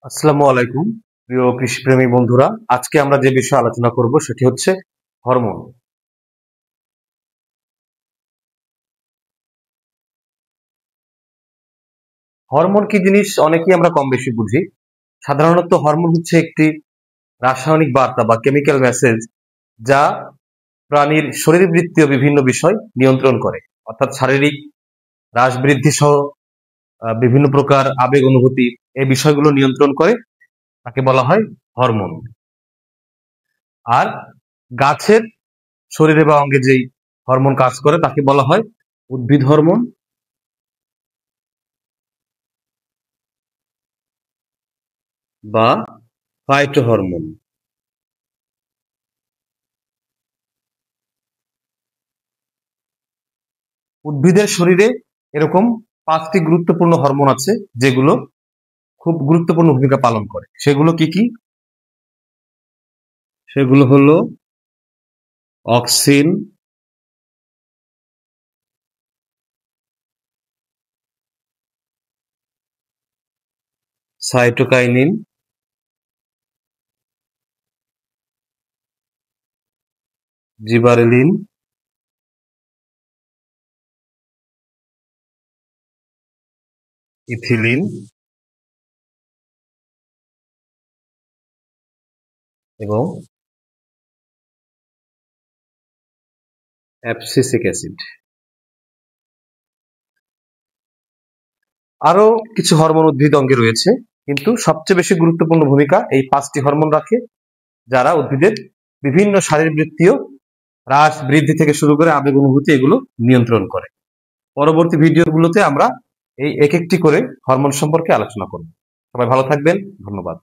আসসালামু আলাইকুম প্রিয় কৃষিপ্রেমী বন্ধুরা। আজকে আমরা যে বিষয়ে আলোচনা করব সেটি হচ্ছে হরমোন। হরমোন কি জিনিস অনেকেই আমরা কম বেশি বুঝি। সাধারণত হরমোন হচ্ছে একটি রাসায়নিক বার্তা বা কেমিক্যাল মেসেজ, যা প্রাণীর শরীরবৃত্তীয় বিভিন্ন বিষয় নিয়ন্ত্রণ করে, অর্থাৎ শারীরিক হ্রাস বৃদ্ধি সহ বিভিন্ন প্রকার আবেগ অনুভূতি এই বিষয়গুলো নিয়ন্ত্রণ করে, তাকে বলা হয় হরমোন। আর গাছের শরীরে বা অঙ্গে যেই হরমোন কাজ করে তাকে বলা হয় উদ্ভিদ হরমোন বা ফাইটোহরমোন। উদ্ভিদের শরীরে এরকম 5টি গুরুত্বপূর্ণ হরমোন আছে, যেগুলো খুব গুরুত্বপূর্ণ ভূমিকা পালন করে। সেগুলো কি কি? সেগুলো হলো অক্সিন, সাইটোকাইনিন, জিবারেলিন, ইথিলিন এবং অ্যাবসিসিক অ্যাসিড। আরো কিছু হরমোন উদ্ভিদ অঙ্গে রয়েছে, কিন্তু সবচেয়ে বেশি গুরুত্বপূর্ণ ভূমিকা এই 5টি হরমোন রাখে, যারা উদ্ভিদের বিভিন্ন শারীরবৃত্তীয় হ্রাস বৃদ্ধি থেকে শুরু করে আবেগ অনুভূতি এগুলো নিয়ন্ত্রণ করে। পরবর্তী ভিডিওগুলোতে আমরা এই এক একটি করে হরমোন সম্পর্কে আলোচনা করব। সবাই ভালো থাকবেন। ধন্যবাদ।